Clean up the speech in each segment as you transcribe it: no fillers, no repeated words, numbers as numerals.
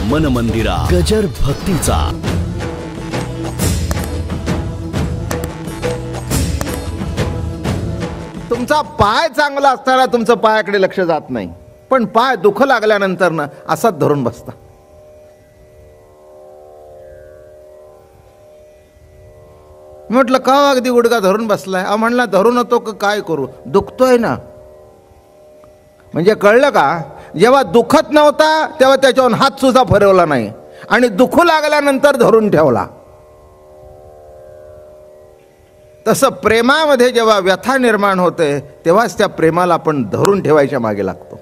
मन मंदिरा गजर भक्तीचा. तुमचा पाय चांगला असताना तुमचं पायाकडे लक्ष जात नाही, पण पाय दुःख लागल्यानंतर ना असाच धरून बसता. म्हटलं का अगदी गुडघा धरून बसलाय? म्हणला धरून होतो काय करू, दुखतोय ना. म्हणजे कळलं का, जेव्हा दुखत नव्हता तेव्हा त्याच्यावर हात सुद्धा फिरवला नाही आणि दुखू लागल्यानंतर धरून ठेवला. तसं प्रेमामध्ये जेव्हा व्यथा निर्माण होते तेव्हाच त्या प्रेमाला आपण धरून ठेवायच्या मागे लागतो.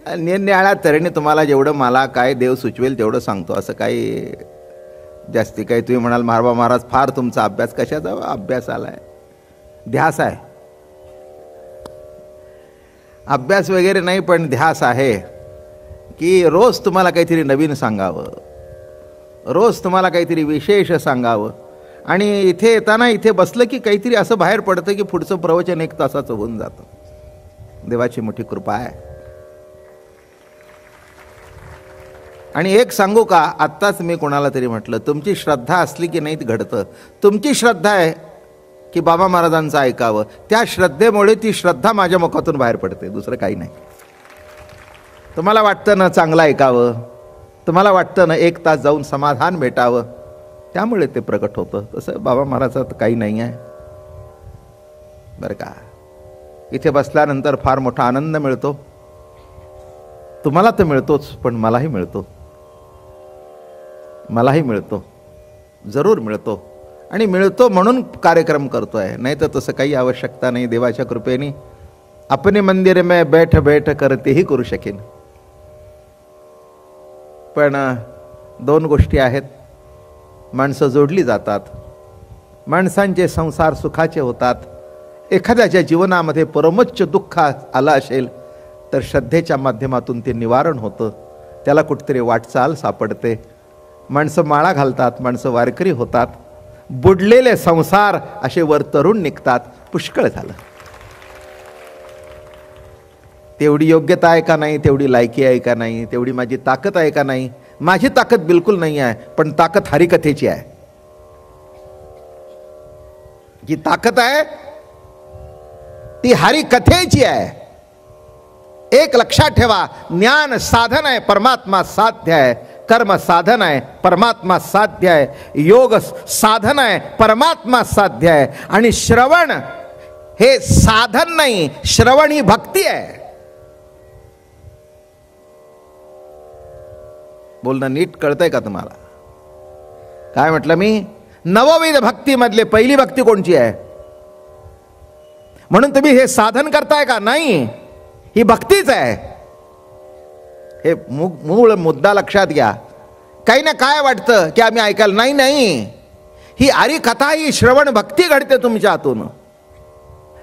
निरनिराळ्या तऱ्हेने तुम्हाला जेवढं मला काय देव सुचवेल तेवढं सांगतो. असं काही जास्ती काही तुम्ही म्हणाल मारवा महाराज फार तुमचा अभ्यास, कशाचा अभ्यास आलाय, ध्यास आहे. अभ्यास वगैरे नाही, पण ध्यास आहे की रोज तुम्हाला काहीतरी नवीन सांगावं, रोज तुम्हाला काहीतरी विशेष सांगावं. आणि इथे येताना इथे बसलं की काहीतरी असं बाहेर पडतं की पुढचं प्रवचन 1 तासाचं होऊन जातं. देवाची मोठी कृपा आहे. आणि एक सांगू का, आत्ताच मी कोणाला तरी म्हटलं, तुमची श्रद्धा असली की नाही घडतं. तुमची श्रद्धा आहे की बाबा महाराजांचं ऐकावं, त्या श्रद्धेमुळे ती श्रद्धा माझ्या मुखातून बाहेर पडते, दुसरं काही नाही. तुम्हाला वाटतं ना चांगलं ऐकावं, तुम्हाला वाटतं ना 1 तास जाऊन समाधान भेटावं, त्यामुळे ते प्रकट होतं. तसं बाबा महाराजांचं काही नाही आहे बरं का. इथे बसल्यानंतर फार मोठा आनंद मिळतो. तुम्हाला तर मिळतोच, पण मलाही मिळतो, मलाही मिळतो, जरूर मिळतो. आणि मिळतो म्हणून कार्यक्रम करतोय, नाही तर तसं काही आवश्यकता नाही. देवाच्या कृपेने अपने मंदिर में बैठ बैठ करतेही करू शकेन. पण 2 गोष्टी आहेत. माणसं जोडली जातात, माणसांचे संसार सुखाचे होतात. एखाद्याच्या जीवनामध्ये परमोच्च दुःख आलं असेल तर श्रद्धेच्या माध्यमातून ते निवारण होतं, त्याला कुठेतरी वाटचाल सापडते. माणसं माळा घालतात, माणसं वारकरी होतात, बुडलेले संसार असे वर तरुण निघतात. पुष्कळ झालं. तेवढी योग्यता आहे का नाही, तेवढी लायकी आहे का नाही, तेवढी माझी ताकद आहे का नाही. माझी ताकद बिलकुल नाही आहे, पण ताकद हरिकथेची आहे. जी ताकद आहे ती हरिकथेची आहे. एक लक्षात ठेवा, ज्ञान साधन आहे, परमात्मा साध्य आहे. कर्म साधन आहे, परमात्मा साध्य आहे. योग साधन आहे, परमात्मा साध्य आहे. आणि श्रवण हे साधन नाही, श्रवण ही भक्ती आहे. बोलणं नीट कळतंय का तुम्हाला? काय म्हटलं मी? नवविध भक्तीमधले पहिली भक्ती कोणची आहे? म्हणून तुम्ही हे साधन करताय का? नाही, ही भक्तीच आहे. हे मूळ मुद्दा लक्षात घ्या. काही ना काय वाटतं की आम्ही ऐकायला, नाही नाही, ही आरी कथा, ही श्रवण भक्ती घडते तुमच्या हातून.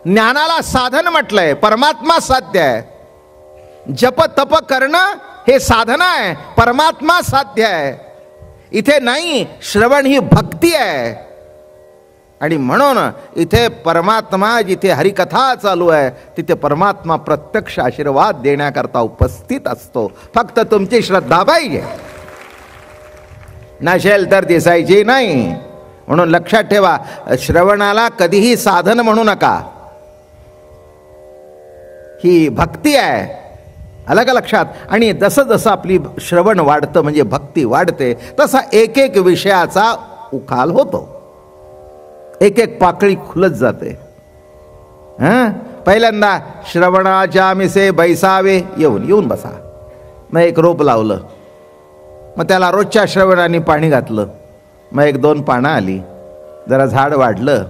ज्ञानाला साधन म्हटलंय, परमात्मा साध्य आहे. जप तप करणं हे साधना आहे, परमात्मा साध्य आहे. इथे नाही, श्रवण ही भक्ती आहे. आणि म्हणून इथे परमात्मा, जिथे हरिकथा चालू आहे तिथे परमात्मा प्रत्यक्ष आशीर्वाद देण्याकरता उपस्थित असतो. फक्त तुमची श्रद्धा पाहिजे, नसेल तर दिसायची नाही. म्हणून लक्षात ठेवा, श्रवणाला कधीही साधन म्हणू नका, ही भक्ती आहे. आलं का लक्षात? आणि जसं जसं आपली श्रवण वाढतं म्हणजे भक्ती वाढते, तसा एक एक विषयाचा उखाल होतो, एक एक पाकळी खुलत जाते. पहिल्यांदा श्रवणाच्या मिसे बैसावे, येऊन बसा. मग एक रोप लावलं, मग त्याला रोजच्या श्रवणाने पाणी घातलं, मग 1-2 पानं आली, जरा झाड वाढलं.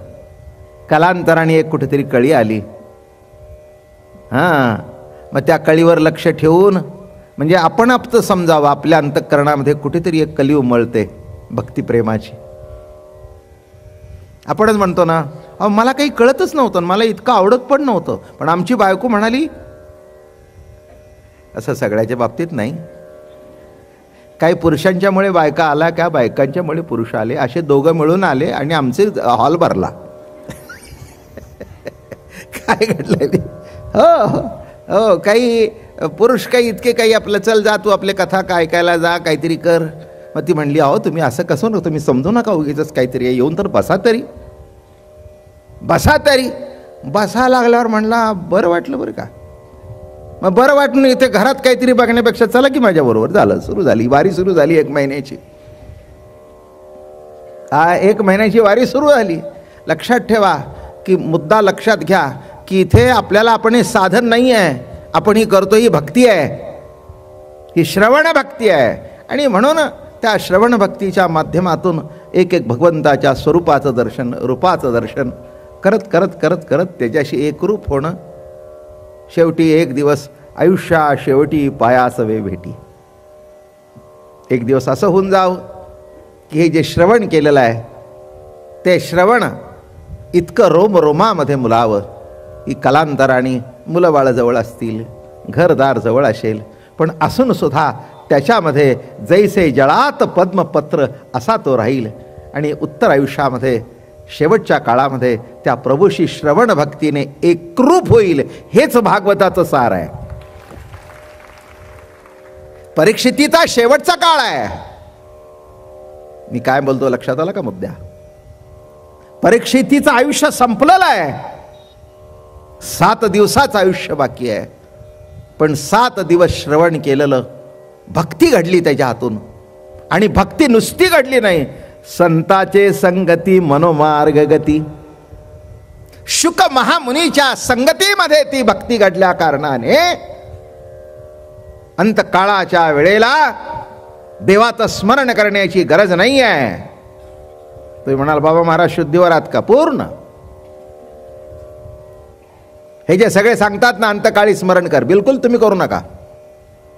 कालांतराने एक कुठेतरी कळी आली. मग त्या कळीवर लक्ष ठेवून, म्हणजे आपण आपलं समजावं, आपल्या अंतःकरणामध्ये कुठेतरी एक कली उमळते भक्तिप्रेमाची. आपणच म्हणतो ना, अहो मला काही कळतच नव्हतं, मला इतकं आवडत पण नव्हतं, पण आमची बायको म्हणाली. असं सगळ्याच्या बाबतीत नाही. काही पुरुषांच्यामुळे बायका आला, क्या बायकांच्यामुळे पुरुष आले, असे दोघं मिळून आले आणि आमचे हॉल भरला. काय घडलं? हो, काही पुरुष काही इतके काही आपलं चल जा तू आपले कथा काय ऐकायला जा काहीतरी कर. मग ती म्हणली अहो तुम्ही असं कसं नको तुम्ही समजू नका उगीच काहीतरी येऊन तर बसा तरी बसा लागल्यावर म्हणला बरं वाटलं बरं का. मग बरं वाटून इथे घरात काहीतरी बघण्यापेक्षा चला की माझ्याबरोबर. झालं सुरू झाली वारी सुरू झाली 1 महिन्याची. 1 महिन्याची वारी सुरू झाली. लक्षात ठेवा की मुद्दा लक्षात घ्या की इथे आपल्याला आपण हे साधन नाही आहे, आपण ही करतो ही भक्ती आहे, ही श्रवण भक्ती आहे. आणि म्हणून त्या श्रवण भक्तीच्या माध्यमातून एक एक भगवंताच्या स्वरूपाचं दर्शन रूपाचं दर्शन करत करत करत करत त्याच्याशी एकरूप होणं. शेवटी एक दिवस आयुष्या शेवटी पायासवे भेटी. एक दिवस असं होऊन जाव की हे जे श्रवण केलेलं आहे ते श्रवण इतकं रोमरोमामध्ये मुलावं की कालांतराने मुलं बाळं जवळ असतील, घरदार जवळ असेल, पण असून सुद्धा त्याच्यामध्ये जैसे जळात पद्मपत्र असा तो राहील. आणि उत्तर आयुष्यामध्ये शेवटच्या काळामध्ये त्या प्रभूशी श्रवण भक्तीने एकरूप होईल. हेच भागवताचं सार आहे. परीक्षितीचा शेवटचा काळ आहे. मी काय बोलतो लक्षात आलं का मुद्दा. परीक्षितीचं आयुष्य संपलेलं आहे. 7 दिवसाचं आयुष्य बाकी आहे. पण 7 दिवस श्रवण केलेलं, भक्ती घडली त्याच्या हातून. आणि भक्ती नुसती घडली नाही, संताचे संगती मनोमार्ग गती. शुक महामुनीच्या संगतीमध्ये ती भक्ती घडल्या कारणाने अंतकाळाच्या वेळेला देवाचं स्मरण करण्याची गरज नाही आहे. तुम्ही म्हणाल बाबा महाराज शुद्धीवर आहात का? पूर्ण. हे जे सगळे सांगतात ना अंतकाळी स्मरण कर, बिलकुल तुम्ही करू नका.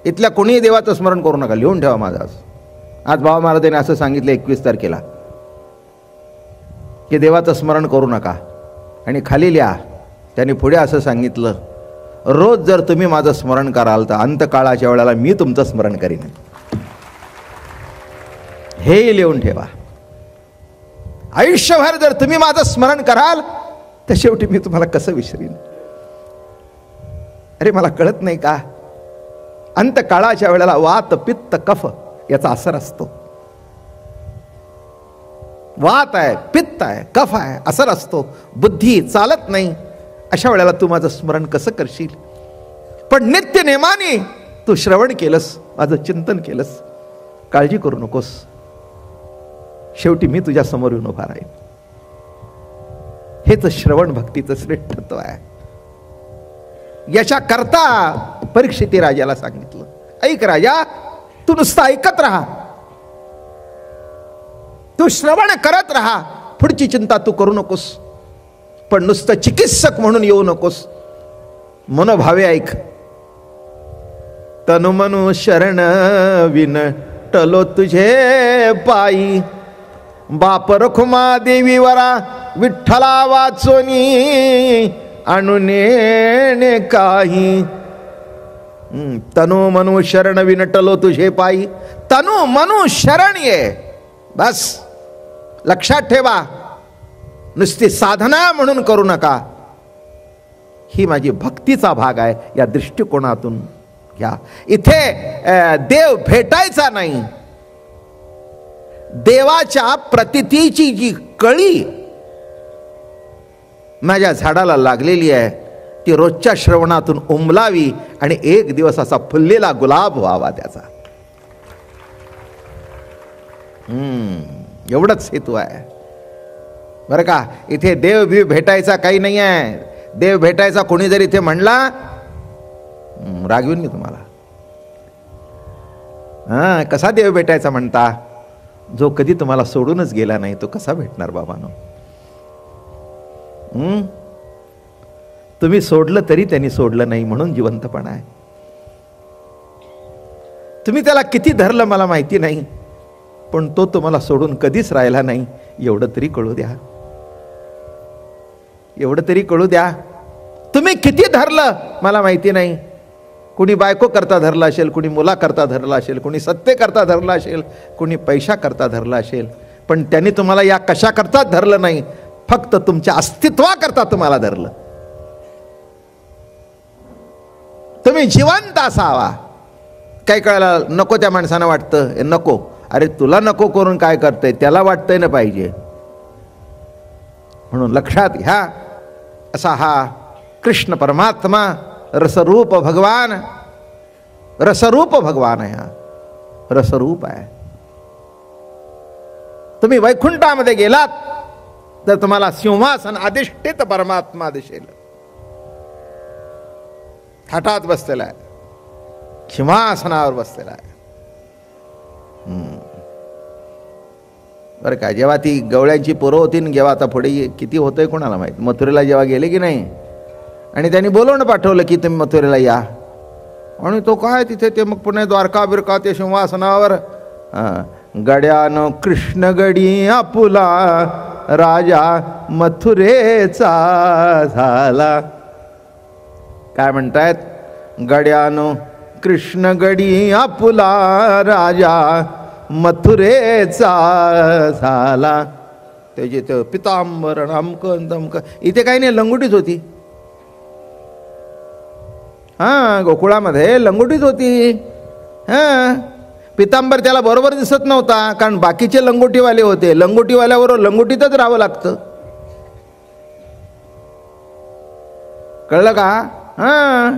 इथल्या कोणीही देवाचं स्मरण करू नका. लिहून ठेवा माझा. आज बाबा महाराजांनी असं सांगितलं 21 तारखेला की देवाचं स्मरण करू नका. आणि खाली लिहा त्यांनी पुढे असं सांगितलं, रोज जर तुम्ही माझं स्मरण कराल तर अंतकाळाच्या वेळेला मी तुमचं स्मरण करीन. हे लिहून ठेवा. आयुष्यभर जर तुम्ही माझं स्मरण कराल तर शेवटी मी तुम्हाला कसं विसरीन. अरे मला कळत नाही का, अंतकाळाच्या वेळेला वात पित्त कफ याचा असर असतो. वात आहे, पित्त आहे, कफ आहे, असर असतो. बुद्धी चालत नाही. अशा वेळेला तू माझं स्मरण कसं करशील. पण नित्य नेमाने तू श्रवण केलंस, माझं चिंतन केलंस, काळजी करू नकोस. शेवटी मी तुझ्या समोर येऊन उभा राहील. हेच श्रवण भक्तीचं श्रेष्ठत्व आहे. याच्या करता परीक्षिती राजाला सांगितलं, ऐक राजा, तू नुसतं ऐकत राहा, तू श्रवण करत राहा, पुढची चिंता तू करू नकोस. पण नुसतं चिकित्सक म्हणून येऊ नकोस. मनोभावे ऐक. तनु मनु शरण विन टलो तुझे पायी, बाप रखुमा देवी वरा विठ्ठला वाचोनी आणुने काही. तनु मनु शरण विनटलो तुझे पायी. तनु मनु शरण ये. बस लक्षात ठेवा, नुसती साधना म्हणून करू नका. ही माझी भक्तीचा भाग आहे. या दृष्टिकोनातून घ्या. इथे देव भेटायचा नाही. देवाच्या प्रतीतीची जी कळी माझ्या झाडाला लागलेली आहे ती रोजच्या श्रवणातून उमलावी आणि एक दिवस असा फुललेला गुलाब व्हावा त्याचा. एवढंच हेतू आहे बरं का. इथे देव बिव भेटायचा काही नाही आहे. देव भेटायचा कोणी जर इथे म्हणला, रागवीन मी तुम्हाला. कसा देव भेटायचा म्हणता? जो कधी तुम्हाला सोडूनच गेला नाही तो कसा भेटणार बाबांनो. तुम्ही सोडलं तरी त्यांनी सोडलं नाही म्हणून जिवंतपणा आहे. तुम्ही त्याला किती धरलं मला माहिती नाही, पण तो तुम्हाला सोडून कधीच राहिला नाही. एवढं तरी कळू द्या. एवढं तरी कळू द्या. तुम्ही किती धरलं मला माहिती नाही. कुणी बायको करता धरला असेल, कुणी मुला करता धरला असेल, कुणी सत्ते करता धरला असेल, कुणी पैसा करता धरला असेल, पण त्यांनी तुम्हाला या कशा करताच धरलं नाही, फक्त तुमच्या अस्तित्वाकरता तुम्हाला धरलं. तुम्ही जिवंत असावा. काही कळायला नको त्या माणसानं वाटतं हे नको. अरे तुला नको करून काय करतंय, त्याला वाटतंय ना पाहिजे. म्हणून लक्षात घ्या, असा हा कृष्ण परमात्मा रसरूप भगवान, रसरूप भगवान आहे. हा रसरूप आहे. तुम्ही वैकुंठामध्ये गेलात तर तुम्हाला सिंहासन अधिष्ठित परमात्मा दिसेल. थाटात बसलेला आहे, सिंहासनावर बसलेला आहे. बरं का, जेव्हा ती गवळ्यांची पोरं होती ना, जेव्हा आता पुढे किती होतंय कोणाला माहीत, मथुरेला जेव्हा गेले की नाही, आणि त्यांनी बोलवणं पाठवलं की तुम्ही मथुरेला या. आणि तो काय तिथे ते मग पुणे द्वारका बिरका ते सिंहासनावर गड्यानं कृष्ण गडी आपुला राजा मथुरेचा झाला. काय म्हणतायत, गड्यानो कृष्ण गडी आपुला राजा मथुरेचा झाला. त्याचे ते पितांबर अमकन तमक, इथे काही नाही, लंगोटीच होती. हां, गोकुळामध्ये लंगोटीच होती. हां, पितांबर त्याला बरोबर दिसत नव्हता, कारण बाकीचे लंगोटीवाले होते. लंगोटीवाल्याबरोबर लंगोटीतच राहावं लागतं. कळलं का? हां,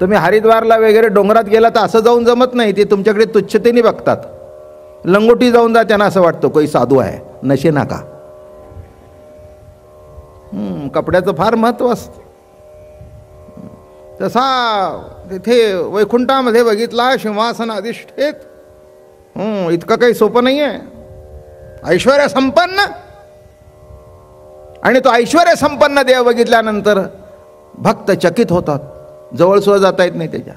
तुम्ही हरिद्वारला वगैरे डोंगरात गेला तर असं जाऊन जमत नाही. ते तुमच्याकडे तुच्छतेने बघतात. लंगोटी जाऊन जा, त्यांना असं वाटतं कोई साधू आहे, नशे नाका. कपड्याचं फार महत्त्व असतं. तसा तिथे वैकुंठामध्ये बघितला सिंहासन अधिष्ठित. इतकं काही सोपं नाही आहे. ऐश्वर्य संपन्न, आणि तो ऐश्वर्य संपन्न देव बघितल्यानंतर भक्त चकित होतात. जवळ सुद्धा जाता येत नाही, त्याच्या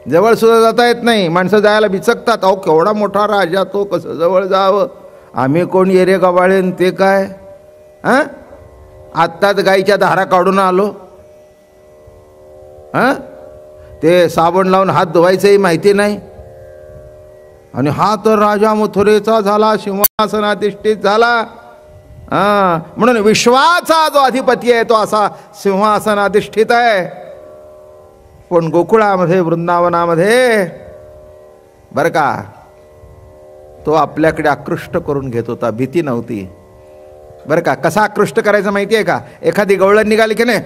जवळ सुद्धा जाता येत नाही. माणसं जायला बिचकतात. अहो केवढा मोठा राजा, तो कसं जवळ जावं, आम्ही कोण येरे गवाळेन ते काय. हां, आत्ताच गाईच्या धारा काढून आलो. हां, ते साबण लावून हात धुवायचंही माहिती नाही, आणि हा तर राजा मथुरेचा झाला, सिंहासनाधिष्ठित झाला. हां, म्हणून विश्वाचा जो अधिपती आहे तो असा सिंहासनाधिष्ठित आहे. पण गोकुळामध्ये वृंदावनामध्ये बरं का, तो आपल्याकडे आकृष्ट करून घेत होता. भीती नव्हती. बरं का, कसा आकृष्ट करायचं माहिती आहे का? एखादी गवळण निघाली की नाही,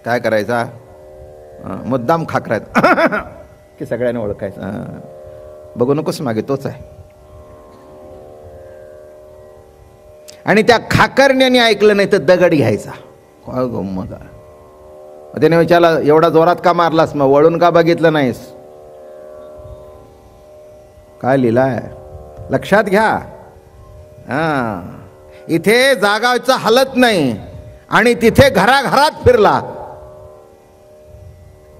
काय करायचा, मुद्दाम खाकरायचा की सगळ्यांनी ओळखायचं. बघू नकोस मागे तोच आहे. आणि त्या खाकरण्याने ऐकलं नाही तर दगड घ्यायचा. काय गंमत आहे. त्याने विचारला, एवढा जोरात का मारलास, मग वळून का बघितलं नाहीस? काय लिहिलाय लक्षात घ्या. हां, इथे जागाचं हलत नाही, आणि तिथे घराघरात फिरला.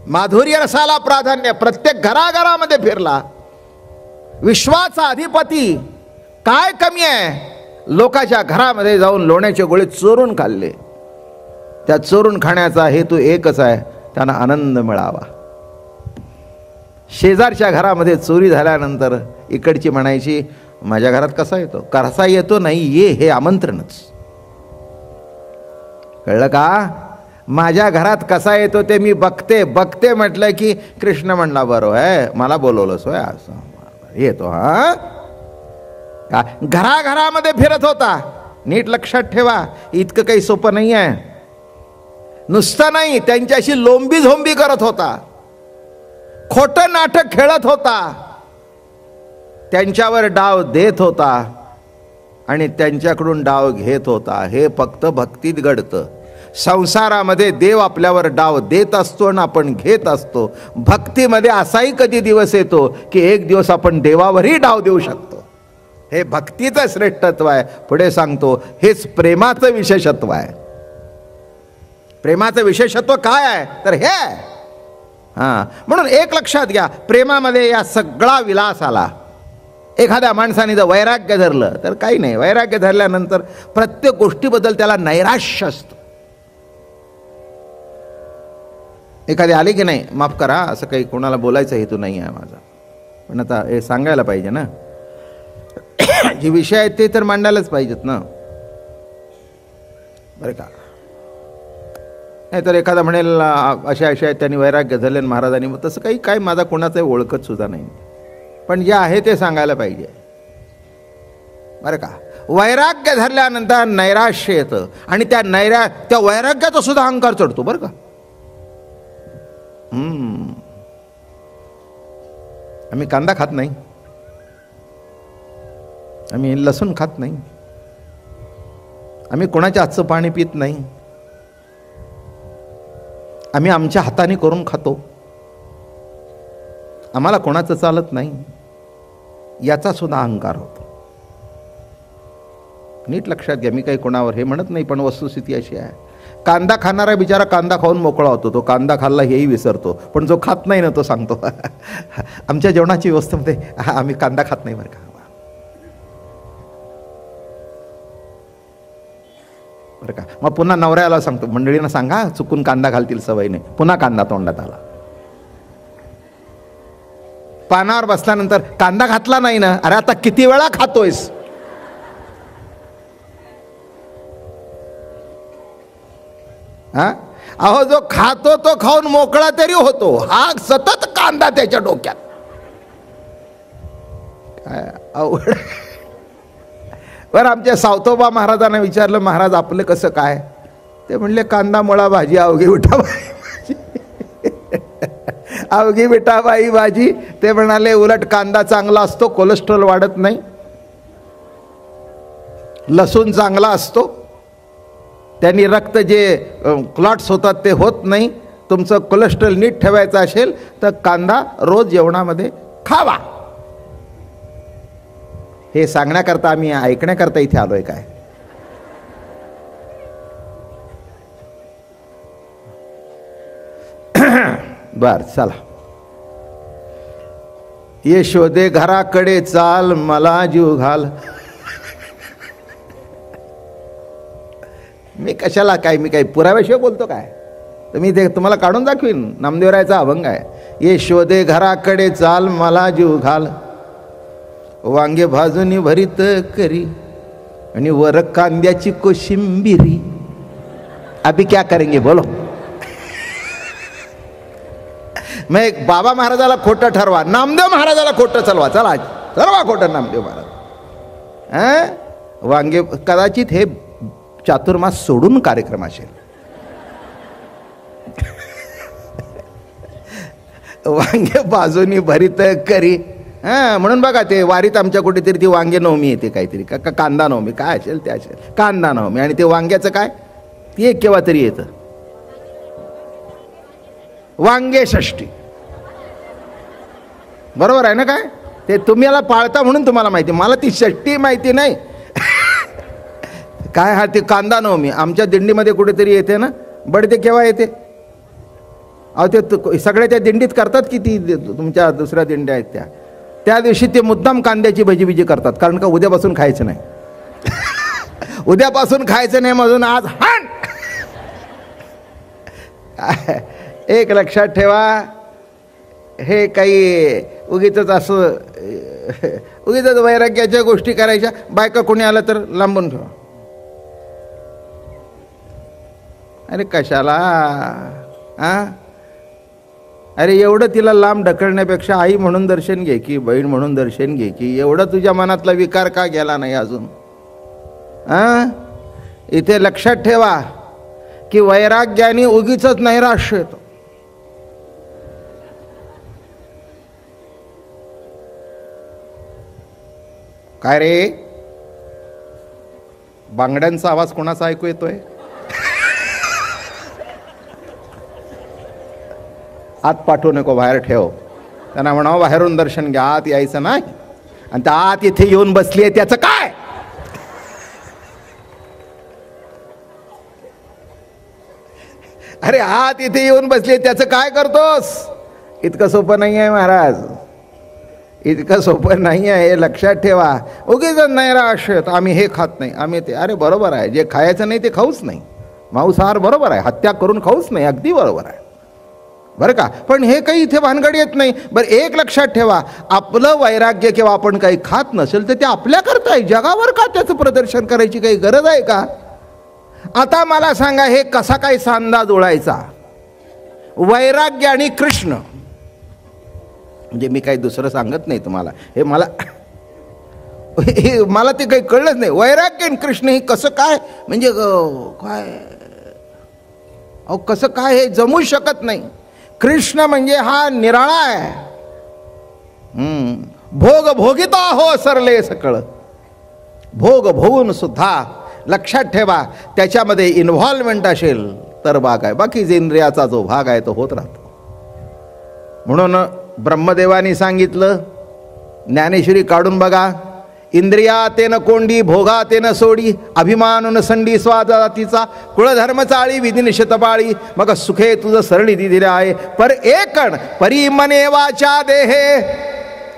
माधुर्य रसाला प्राधान्य, प्रत्येक घराघरामध्ये फिरला. विश्वाचा अधिपती. काय कमी आहे? लोकांच्या घरामध्ये जाऊन लोण्याचे गोळे चोरून खाल्ले. त्या चोरून खाण्याचा हेतू एकच आहे, त्यांना आनंद मिळावा. शेजारच्या घरामध्ये चोरी झाल्यानंतर इकडची म्हणायची, माझ्या घरात कसा येतो, कसा येतो नाही, ये हे आमंत्रणच. कळलं का? माझ्या घरात कसा येतो ते मी बघते. बघते म्हटलं की कृष्ण म्हणला, बरोबर आहे, मला बोलवलंस होय, असं येतो. हा, घराघरामध्ये फिरत होता. नीट लक्षात ठेवा, इतकं काही सोपं नाही आहे. नुसतं नाही, त्यांच्याशी लोंबी झोंबी करत होता, खोटं नाटक खेळत होता, त्यांच्यावर डाव देत होता, आणि त्यांच्याकडून डाव घेत होता. हे फक्त भक्तीत घडतं. संसारामध्ये देव आपल्यावर डाव देत असतो आणि आपण घेत असतो. भक्तीमध्ये असाही कधी दिवस येतो की एक दिवस आपण देवावरही डाव देऊ शकतो. हे भक्तीचं श्रेष्ठत्व आहे. पुढे सांगतो, हेच प्रेमाचं विशेषत्व आहे. प्रेमाचं विशेषत्व काय आहे तर हे. हां, म्हणून एक लक्षात घ्या, प्रेमामध्ये या सगळा विलास आला. एखाद्या माणसाने जर वैराग्य धरलं तर काही नाही. वैराग्य धरल्यानंतर प्रत्येक गोष्टीबद्दल त्याला नैराश्य असतं. एखादी आले की नाही, माफ करा, असं काही कोणाला बोलायचा हेतू नाही आहे माझा, पण आता हे सांगायला पाहिजे ना. जे विषय आहेत ते तर मांडायलाच पाहिजेत ना. बरं का. नाही तर एखादा म्हणेल अशा अशा त्यांनी वैराग्य धरले महाराजांनी, मग तसं काही काय माझा कोणाचं ओळखत सुद्धा नाही. पण जे आहे ते सांगायला पाहिजे बरं का. वैराग्य धरल्यानंतर नैराश्य येतं आणि त्या वैराग्याचा सुद्धा अहंकार चढतो बरं का. आम्ही कांदा खात नाही, आम्ही लसूण खात नाही, आम्ही कोणाच्या हातचं पाणी पित नाही, आम्ही आमच्या हाताने करून खातो, आम्हाला कोणाचं चालत नाही, याचा सुद्धा अहंकार होतो. नीट लक्षात घ्या. मी काही कोणावर हे म्हणत नाही, पण वस्तुस्थिती अशी आहे. कांदा खाणारा बिचारा कांदा खाऊन मोकळा होतो, तो कांदा खाल्ला हेही विसरतो. पण जो खात नाही ना तो सांगतो आमच्या जेवणाची व्यवस्थेमध्ये आम्ही कांदा खात नाही बरं का. बरं का. मग पुन्हा नवऱ्याला सांगतो, मंडळींना सांगा चुकून कांदा घालतील सवय नाही. पुन्हा कांदा तोंडात आला. पानावर बसल्यानंतर कांदा घातला नाही ना, अरे आता किती वेळा खातोयस. हा अहो, जो खातो तो खाऊन मोकळा तरी होतो, हा सतत कांदा त्याच्या डोक्यात. काय अवघड. बरं, आमच्या सावतोबा महाराजांना विचारलं, महाराज आपलं कसं काय? ते म्हणले कांदा मुळा भाजी अवघी विठाबाई भाजी अवघी विठाबाई भाजी. ते म्हणाले उलट कांदा चांगला असतो, कोलेस्ट्रॉल वाढत नाही. लसूण चांगला असतो, त्यांनी रक्त जे क्लॉट्स होतात ते होत नाही. तुमचं कोलेस्ट्रॉल नीट ठेवायचं असेल तर कांदा रोज जेवणामध्ये खावा. हे सांगण्याकरता आम्ही ऐकण्याकरता इथे आलोय काय? बर चला. यशोदे घराकडे चाल मला जीव घाल. मी कशाला काय, मी काही पुराव्याशिवाय बोलतो काय? तर मी ते तुम्हाला काढून दाखवीन. नामदेवरायचा अभंग आहे. यशोदे घराकडे चाल मला जीव घाल, वांगे भाजूनी भरीत करी आणि वर कांद्याची कोशिंबिरी. अभी क्या करेंगे बोलो. मग एक बाबा महाराजाला खोटं ठरवा, नामदेव महाराजाला खोटं चलवा. चला ठरवा खोटं नामदेव महाराज. वांगे कदाचित हे चातुर्मास सोडून कार्यक्रम असेल. वांगे बाजूनी भरीत करी. म्हणून बघा ते वारीत आमच्या कुठेतरी ती वांगे नवमी येते काहीतरी, का कांदा नवमी काय असेल ते असेल, कांदा नवमी. आणि ते वांग्याचं काय ते केव्हा तरी येतं, वांगे षष्ठी. बरोबर आहे ना? काय ते तुम्हाला पाळता म्हणून तुम्हाला माहिती, मला ती षष्ठी माहिती नाही. काय हा ते कांदा नवमी आमच्या दिंडीमध्ये कुठेतरी येते ना. बडते केव्हा येते? अहो ते सगळ्या त्या दिंडीत करतात की ती तुमच्या दुसऱ्या दिंड्या आहेत त्या दिवशी ते मुद्दाम कांद्याची भजी करतात, कारण का उद्यापासून खायचं नाही. उद्यापासून खायचं नाही म्हणून आज हाण. एक लक्षात ठेवा, हे काही उगीच असं उगीच वैराग्याच्या गोष्टी करायच्या. बायका कोणी आलं तर लांबून ठेवा. अरे कशाला? अरे एवढं तिला लांब ढकलण्यापेक्षा आई म्हणून दर्शन घे की, बहीण म्हणून दर्शन घे की. एवढं तुझ्या मनातला विकार का गेला नाही अजून? इथे लक्षात ठेवा की वैराग्याने उगीच नैराश्य येतो. काय रे, बांगड्यांचा आवाज कोणाचा ऐकू येतोय? आत पाठवू नको, बाहेर ठेव. त्यांना म्हणावं बाहेरून दर्शन घ्या, आत यायचं नाही. आणि त्या आत इथे येऊन बसली आहे त्याचं काय? अरे आत इथे येऊन बसली त्याचं काय करतोस? इतकं सोपं नाही आहे महाराज, इतकं सोपं नाही आहे. हे लक्षात ठेवा. उगीच नैराश्य आम्ही हे खात नाही, आम्ही ते. अरे बरोबर आहे, जे खायचं नाही ते खाऊच नाही. मांसाहार बरोबर आहे, हत्या करून खाऊच नाही, अगदी बरोबर आहे बरं का. पण हे काही इथे भानगड येत नाही. बरं एक लक्षात ठेवा, आपलं वैराग्य किंवा आपण काही खात नसेल तर ते आपल्याकरता आहे, जगावर का त्याचं प्रदर्शन करायची काही गरज आहे का? आता मला सांगा, हे कसा काय सांधा जुळायचा? वैराग्य आणि कृष्ण. म्हणजे मी काही दुसरं सांगत नाही तुम्हाला, हे मला ते काही कळलंच नाही. वैराग्य आणि कृष्ण हे कसं काय, म्हणजे काय, अहो कसं काय, हे जमू शकत नाही. कृष्ण म्हणजे हा निराळा आहे. भोग भोगिता हो सरले सकळ. भोग भोगून सुद्धा लक्षात ठेवा त्याच्यामध्ये इन्व्हॉल्वमेंट असेल तर भाग आहे, बाकी इंद्रियाचा जो भाग आहे तो होत राहतो. म्हणून ब्रह्मदेवानी सांगितलं, ज्ञानेश्वरी काढून बघा, इंद्रिया तेन कोंडी भोगा तेन सोडी, अभिमान संडी स्वाजातीचा, कुळधर्म चाळी विधी निषतपाळी, मग सुखे तुझं सरणी दिले आहे. पर एकण परी मने वाचा देहे,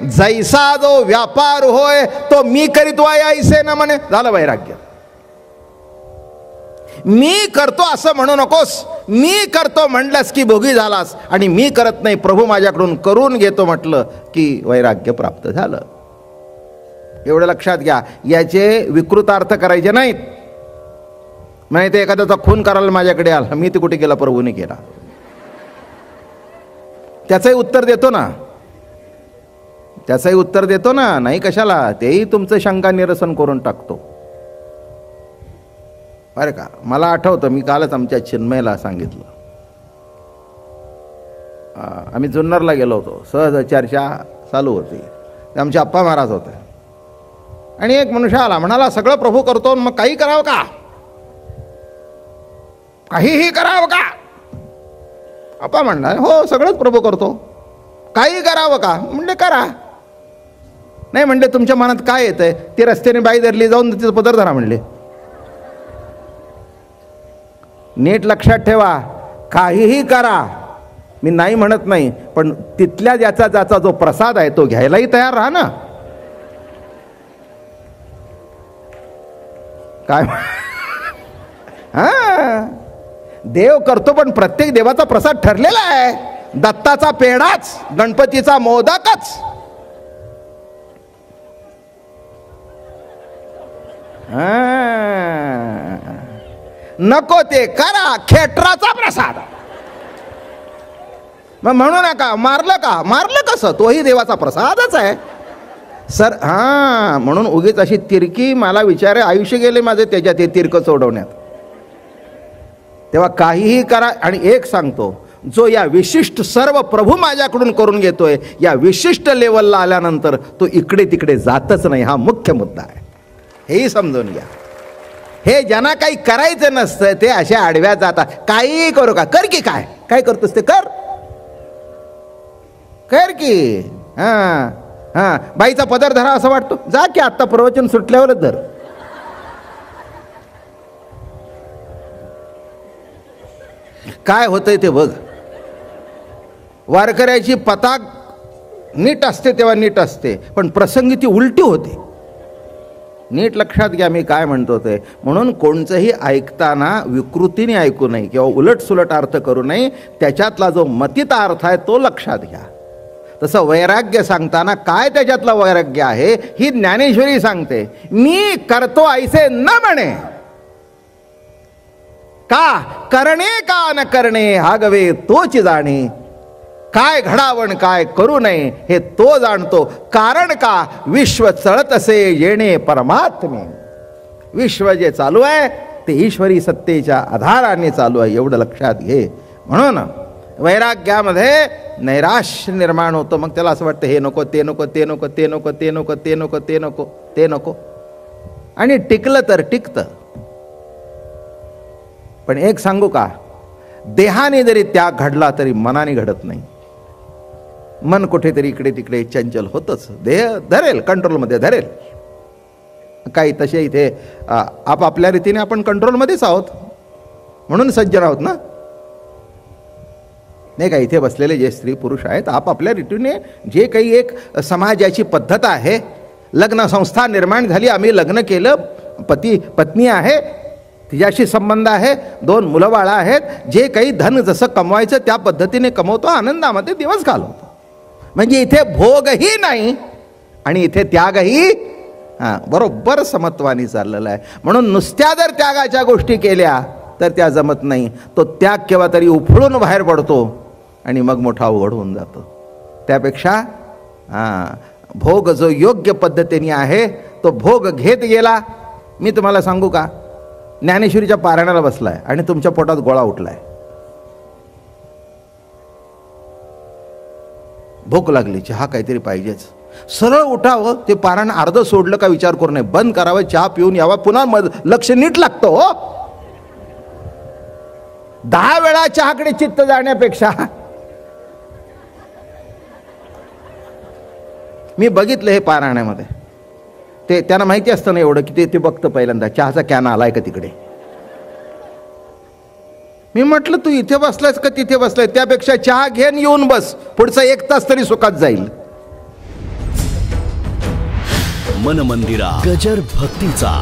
जैसा जो व्यापार होय तो मी करीतो ऐसे न म्हणे. झालं वैराग्य. मी करतो असं म्हणू नकोस. मी करतो म्हणलंस की भोगी झालास, आणि मी करत नाही प्रभू माझ्याकडून करून घेतो म्हटलं की वैराग्य प्राप्त झालं. एवढं लक्षात घ्या. याचे विकृत अर्थ करायचे नाहीत. म्हणजे ते एखाद्याचा खून करायला माझ्याकडे आला, मी ते कुठे केला, प्रभूने केला, त्याचंही उत्तर देतो ना, त्याचंही उत्तर देतो ना. नाही कशाला, तेही तुमचं शंका निरसन करून टाकतो बरं का. मला आठवतं, मी कालच आमच्या चिन्मयला सांगितलं, आम्ही जुन्नरला गेलो होतो, सहज चर्चा चालू होती, आमचे अप्पा महाराज होते, आणि एक मनुष्य आला, म्हणाला सगळं प्रभू करतो, मग काही करावं का, काहीही करावं का? अप्पा म्हणला, हो सगळंच प्रभू करतो, काही करावं का? म्हणले करा. नाही म्हणले, तुमच्या मनात काय येतंय? ती रस्त्याने बाई धरली, जाऊन तिचं पदर धरा म्हणले. नीट लक्षात ठेवा, काहीही करा, मी नाही म्हणत नाही, पण तिथल्या ज्याचा जो प्रसाद आहे तो घ्यायलाही तयार राहा ना. काय हा, देव करतो, पण प्रत्येक देवाचा प्रसाद ठरलेला आहे. दत्ताचा पेढाच, गणपतीचा मोदकच. नको ते करा, खेटराचा प्रसाद. मग म्हणू नका मारलं का, मारलं कसं, तोही देवाचा प्रसादच आहे सर. हां, म्हणून उगीच अशी तिरकी मला विचारे, आयुष्य गेले माझे त्याच्यात हे तिरकं सोडवण्यात. तेव्हा काहीही करा. आणि एक सांगतो, जो या विशिष्ट सर्व प्रभू माझ्याकडून करून घेतोय, या विशिष्ट लेवलला आल्यानंतर तो इकडे तिकडे जातच नाही. हा मुख्य मुद्दा आहे, हेही समजून घ्या. हे ज्यांना काही करायचं नसतं ते अशा आडव्या जातात. काही करू का, कर की, काय काय करतोस ते कर, कर की. हां हां, बाईचा पदर धरा असं वाटतो, जा की आत्ता प्रवचन सुटल्यावरच धर. काय होतंय ते बघ. वारकऱ्याची पताक नीट असते तेव्हा नीट असते, पण प्रसंगी ती उलटी होते. नीट लक्षात घ्या मी काय म्हणतो ते. म्हणून कोणचंही ऐकताना विकृतीने ऐकू नये किंवा उलटसुलट अर्थ करू नये. त्याच्यातला जो मतिता अर्थ आहे तो लक्षात घ्या. तसं वैराग्य सांगताना काय त्याच्यातलं वैराग्य आहे ही ज्ञानेश्वरी सांगते. मी करतो ऐसे न म्हणे, का करणे का न करणे हा गवे तोच जाणे. काय घडावण काय करू नये हे तो जाणतो. कारण का विश्व चळत असे येणे परमात्मे. विश्व जे चालू आहे ते ईश्वरी सत्तेच्या आधाराने चालू आहे, एवढं लक्षात घे. म्हणून वैराग्यामध्ये नैराश्य निर्माण होतं. मग त्याला असं वाटतं हे नको, ते नको, ते नको, ते नको, ते नको, ते नको, ते नको, ते नको. आणि टिकलं तर टिकतं. पण एक सांगू का, देहाने जरी त्याग घडला तरी मनाने घडत नाही. मन कुठेतरी इकडे तिकडे चंचल होतच. देह धरेल, कंट्रोलमध्ये धरेल. काही तसे इथे आपापल्या रीतीने आपण कंट्रोलमध्येच आहोत, म्हणून सज्जन आहोत ना, नाही का. इथे बसलेले जे स्त्री पुरुष आहेत आपापल्या रीतीने जे काही एक समाजाची पद्धत आहे, लग्न संस्था निर्माण झाली, आम्ही लग्न केलं, पती पत्नी आहे, तिच्याशी संबंध आहे, 2 मुलं बाळं आहेत, जे काही धन जसं कमवायचं त्या पद्धतीने कमवतो, आनंदामध्ये दिवस घालवतो. म्हणजे इथे भोगही नाही आणि इथे त्यागही हां, बरोबर समत्वानी चाललेला आहे. म्हणून नुसत्या जर त्यागाच्या गोष्टी केल्या तर त्या जमत नाही. तो त्याग केव्हा तरी उफळून बाहेर पडतो आणि मग मोठा अवघड होऊन जातो. त्यापेक्षा भोग जो योग्य पद्धतीने आहे तो भोग घेत गेला. मी तुम्हाला सांगू का, ज्ञानेश्वरीच्या पारायणाला बसलाय आणि तुमच्या पोटात गोळा उठलाय, भूक लागली, चहा काहीतरी पाहिजेच, सरळ उठावं, ते पारायण अर्ध सोडलं का विचार करू नये, बंद करावं, चहा पिऊन यावा, पुन्हा लक्ष नीट लागतं हो. 10 वेळा चहाकडे चित्त जाण्यापेक्षा, मी बघितलं हे पारायणामध्ये, ते त्यांना माहिती असतं ना एवढं की ते बघतं पहिल्यांदा चहाचा कॅन आलाय का तिकडे. मी म्हटलं तू इथे बसलायस का तिथे बसलाय, त्यापेक्षा चहा घेऊन येऊन बस, पुढचा 1 तास तरी सुखात जाईल. मन मंदिरा गजर भक्तीचा.